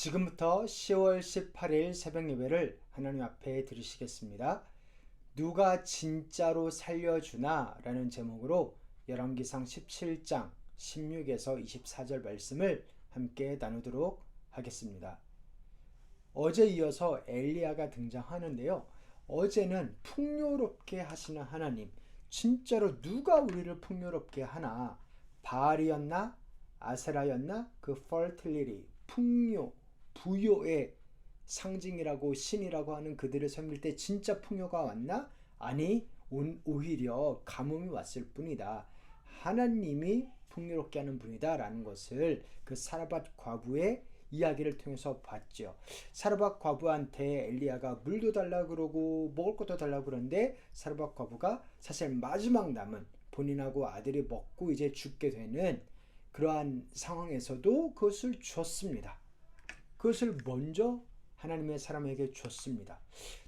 지금부터 10월 18일 새벽 예배를 하나님 앞에 드리시겠습니다. 누가 진짜로 살려주나? 라는 제목으로 열왕기상 17장 16에서 24절 말씀을 함께 나누도록 하겠습니다. 어제 이어서 엘리야가 등장하는데요. 어제는 풍요롭게 하시는 하나님, 진짜로 누가 우리를 풍요롭게 하나? 바알이었나? 아세라였나? 그 fertility, 풍요, 부요의 상징이라고 신이라고 하는 그들을 섬길 때 진짜 풍요가 왔나? 아니, 오히려 가뭄이 왔을 뿐이다. 하나님이 풍요롭게 하는 분이다 라는 것을 그 사르밧 과부의 이야기를 통해서 봤죠. 사르밧 과부한테 엘리야가 물도 달라 그러고 먹을 것도 달라 그러는데 사르밧 과부가 사실 마지막 남은 본인하고 아들이 먹고 이제 죽게 되는 그러한 상황에서도 그것을 줬습니다. 그것을 먼저 하나님의 사람에게 줬습니다.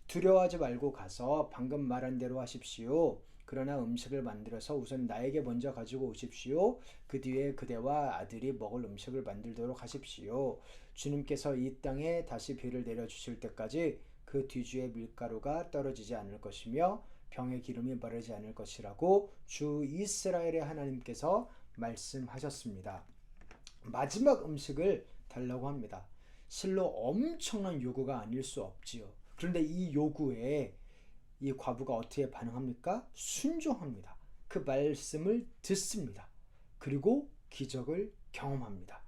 두려워하지 말고 가서 방금 말한 대로 하십시오. 그러나 음식을 만들어서 우선 나에게 먼저 가지고 오십시오. 그 뒤에 그대와 아들이 먹을 음식을 만들도록 하십시오. 주님께서 이 땅에 다시 비를 내려주실 때까지 그 뒤주에 밀가루가 떨어지지 않을 것이며 병에 기름이 바르지 않을 것이라고 주 이스라엘의 하나님께서 말씀하셨습니다. 마지막 음식을 달라고 합니다. 실로 엄청난 요구가 아닐 수 없지요. 그런데 이 요구에 이 과부가 어떻게 반응합니까? 순종합니다. 그 말씀을 듣습니다. 그리고 기적을 경험합니다.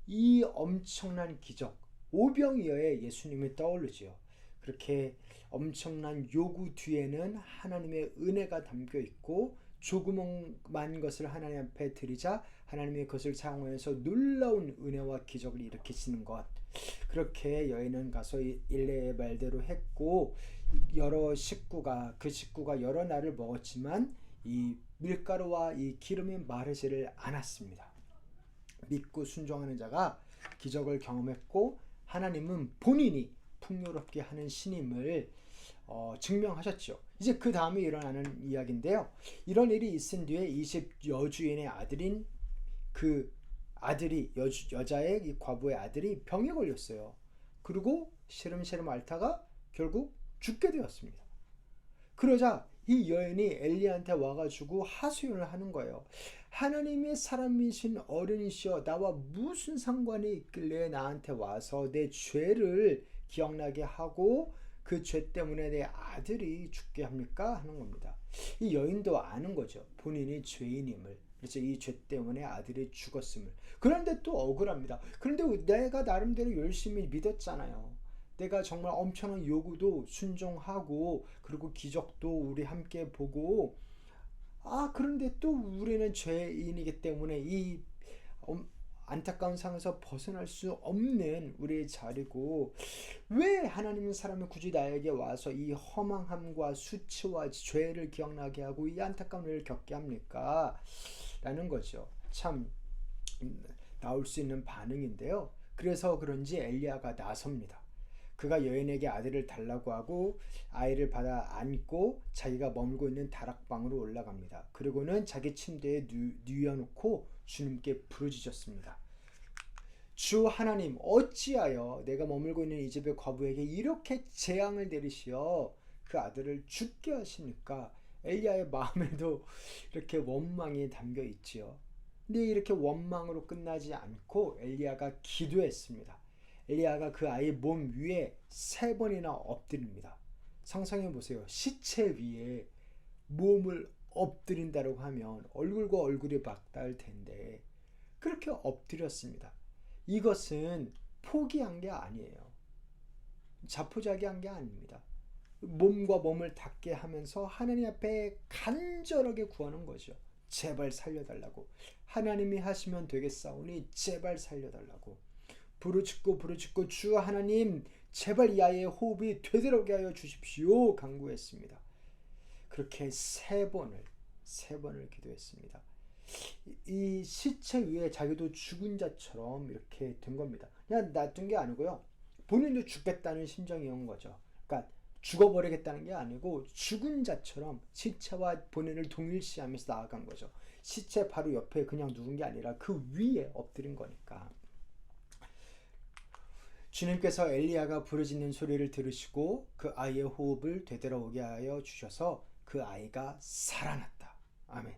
이 엄청난 기적, 오병이어의 예수님이 떠오르지요. 그렇게 엄청난 요구 뒤에는 하나님의 은혜가 담겨 있고 조그만 것을 하나님 앞에 드리자 하나님의 그것을 사용해서 놀라운 은혜와 기적을 일으키시는 것. 그렇게 여인은 가서 일레의 말대로 했고 여러 식구가 그 식구가 여러 날을 먹었지만 이 밀가루와 이 기름이 마르지를 않았습니다. 믿고 순종하는 자가 기적을 경험했고 하나님은 본인이 풍요롭게 하는 신임을 증명하셨죠. 이제 그 다음에 일어나는 이야기인데요. 이런 일이 있은 뒤에 20여주인의 아들인 그 아들이 여자의 이 과부의 아들이 병에 걸렸어요. 그리고 시름시름 앓다가 결국 죽게 되었습니다. 그러자 이 여인이 엘리야한테 와가지고 하소연을 하는 거예요. 하나님의 사람이신 어른이시여 나와 무슨 상관이 있길래 나한테 와서 내 죄를 기억나게 하고 그 죄 때문에 내 아들이 죽게 합니까? 하는 겁니다. 이 여인도 아는 거죠. 본인이 죄인임을. 그래서 이 죄 때문에 아들이 죽었음을. 그런데 또 억울합니다. 그런데 내가 나름대로 열심히 믿었잖아요. 내가 정말 엄청난 요구도 순종하고 그리고 기적도 우리 함께 보고 그런데 또 우리는 죄인이기 때문에 이 안타까운 상황에서 벗어날 수 없는 우리의 자리고 왜 하나님의 사람이 굳이 나에게 와서 이 허망함과 수치와 죄를 기억나게 하고 이 안타까운 일을 겪게 합니까? 라는 거죠. 참 나올 수 있는 반응인데요. 그래서 그런지 엘리야가 나섭니다. 그가 여인에게 아들을 달라고 하고 아이를 받아 안고 자기가 머물고 있는 다락방으로 올라갑니다. 그리고는 자기 침대에 뉘어놓고 주님께 부르짖었습니다. 주 하나님 어찌하여 내가 머물고 있는 이 집의 과부에게 이렇게 재앙을 내리시어 그 아들을 죽게 하십니까? 엘리야의 마음에도 이렇게 원망이 담겨 있지요. 근데 이렇게 원망으로 끝나지 않고 엘리야가 기도했습니다. 엘리야가 그 아이의 몸 위에 3번이나 엎드립니다. 상상해 보세요. 시체 위에 몸을 엎드린다고 하면 얼굴과 얼굴이 맞닿을 텐데 그렇게 엎드렸습니다. 이것은 포기한 게 아니에요. 자포자기한 게 아닙니다. 몸과 몸을 닿게 하면서 하나님 앞에 간절하게 구하는 거죠. 제발 살려달라고. 하나님이 하시면 되겠사오니 제발 살려달라고. 부르짖고 주 하나님 제발 이 아이의 호흡이 되도록 하여 주십시오 간구했습니다. 그렇게 3번을 기도했습니다. 이 시체 위에 자기도 죽은 자처럼 이렇게 된 겁니다. 그냥 놔둔 게 아니고요. 본인도 죽겠다는 심정이 온 거죠. 그러니까 죽어버리겠다는 게 아니고 죽은 자처럼 시체와 본인을 동일시하면서 나아간 거죠. 시체 바로 옆에 그냥 누운 게 아니라 그 위에 엎드린 거니까. 주님께서 엘리야가 부르짖는 소리를 들으시고 그 아이의 호흡을 되돌아오게 하여 주셔서 그 아이가 살아났다. 아멘.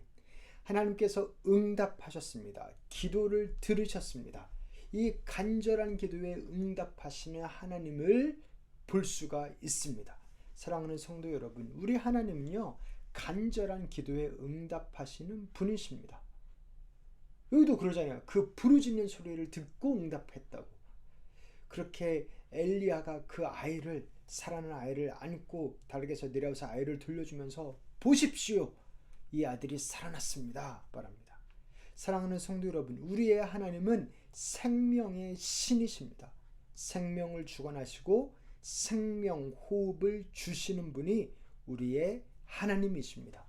하나님께서 응답하셨습니다. 기도를 들으셨습니다. 이 간절한 기도에 응답하시는 하나님을 볼 수가 있습니다. 사랑하는 성도 여러분, 우리 하나님은요, 간절한 기도에 응답하시는 분이십니다. 여기도 그러잖아요. 그 부르짖는 소리를 듣고 응답했다고. 그렇게 엘리야가 그 아이를, 살아난 아이를 안고 다락에서 내려와서 아이를 돌려주면서 보십시오, 이 아들이 살아났습니다 말합니다. 사랑하는 성도 여러분, 우리의 하나님은 생명의 신이십니다. 생명을 주관하시고 생명 호흡을 주시는 분이 우리의 하나님이십니다.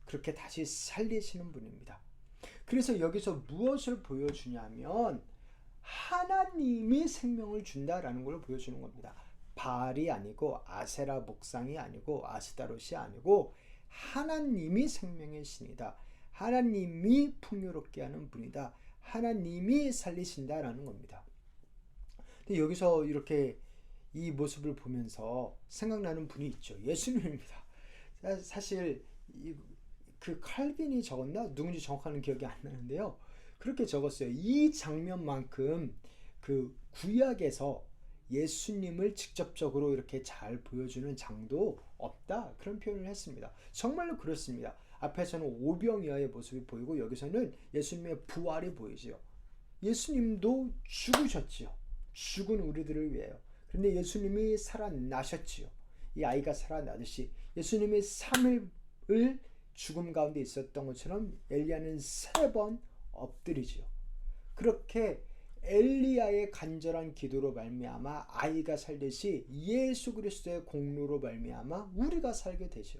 그렇게 다시 살리시는 분입니다. 그래서 여기서 무엇을 보여주냐면 하나님이 생명을 준다라는 걸 보여주는 겁니다. 바알이 아니고 아세라 목상이 아니고 아스타롯이 아니고 하나님이 생명의 신이다. 하나님이 풍요롭게 하는 분이다. 하나님이 살리신다라는 겁니다. 근데 여기서 이렇게 이 모습을 보면서 생각나는 분이 있죠. 예수님입니다. 사실 그 칼빈이 적었나? 누군지 정확한 기억이 안 나는데요. 그렇게 적었어요. 이 장면만큼 그 구약에서 예수님을 직접적으로 이렇게 잘 보여주는 장도 없다, 그런 표현을 했습니다. 정말로 그렇습니다. 앞에서는 오병이어의 모습이 보이고 여기서는 예수님의 부활이 보이지요. 예수님도 죽으셨지요. 죽은 우리들을 위하여. 그런데 예수님이 살아나셨지요. 이 아이가 살아나듯이 예수님이 3일을 죽음 가운데 있었던 것처럼 엘리야는 3번 엎드리지요. 그렇게 엘리야의 간절한 기도로 말미암아 아이가 살듯이 예수 그리스도의 공로로 말미암아 우리가 살게 되죠.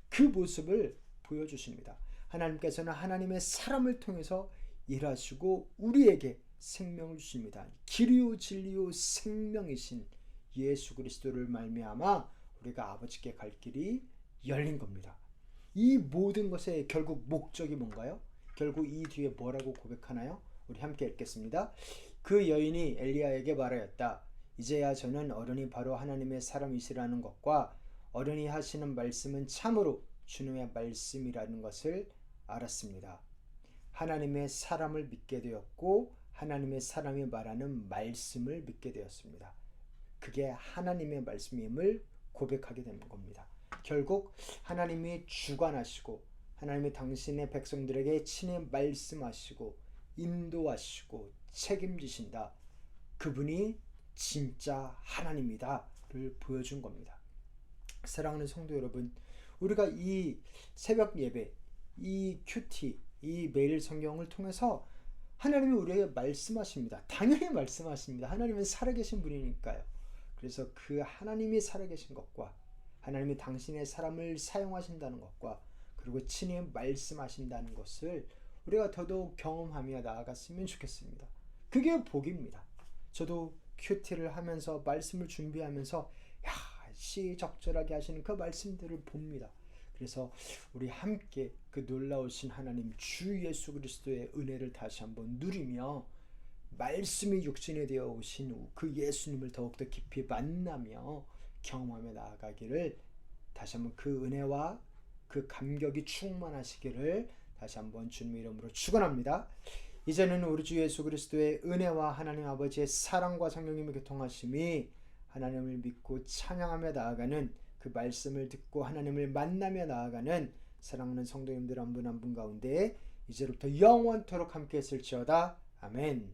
그 모습을 보여주십니다. 하나님께서는 하나님의 사람을 통해서 일하시고 우리에게 생명을 주십니다. 길이요 진리요 생명이신 예수 그리스도를 말미암아 우리가 아버지께 갈 길이 열린 겁니다. 이 모든 것의 결국 목적이 뭔가요? 결국 이 뒤에 뭐라고 고백하나요? 우리 함께 읽겠습니다. 그 여인이 엘리야에게 말하였다. 이제야 저는 어른이 바로 하나님의 사람이시라는 것과 어른이 하시는 말씀은 참으로 주님의 말씀이라는 것을 알았습니다. 하나님의 사람을 믿게 되었고 하나님의 사람이 말하는 말씀을 믿게 되었습니다. 그게 하나님의 말씀임을 고백하게 되는 겁니다. 결국 하나님이 주관하시고 하나님이 당신의 백성들에게 친히 말씀하시고 인도하시고 책임지신다. 그분이 진짜 하나님이다를 보여준 겁니다. 사랑하는 성도 여러분, 우리가 이 새벽 예배, 이 큐티, 이 매일 성경을 통해서 하나님이 우리에게 말씀하십니다. 당연히 말씀하십니다. 하나님은 살아계신 분이니까요. 그래서 그 하나님이 살아계신 것과 하나님이 당신의 사람을 사용하신다는 것과 그리고 친히 말씀하신다는 것을 우리가 더더욱 경험하며 나아갔으면 좋겠습니다. 그게 복입니다. 저도 큐티를 하면서 말씀을 준비하면서 시적절하게 하시는 그 말씀들을 봅니다. 그래서 우리 함께 그 놀라우신 하나님 주 예수 그리스도의 은혜를 다시 한번 누리며 말씀이 육신이 되어 오신 그 예수님을 더욱더 깊이 만나며 경험하며 나아가기를 다시 한번 그 은혜와 그 감격이 충만하시기를 다시 한번 주님의 이름으로 축원합니다. 이제는 우리 주 예수 그리스도의 은혜와 하나님 아버지의 사랑과 성령님의 교통하심이 하나님을 믿고 찬양하며 나아가는 그 말씀을 듣고 하나님을 만나며 나아가는 사랑하는 성도님들 한 분 한 분 가운데 이제부터 영원토록 함께 했을지어다. 아멘.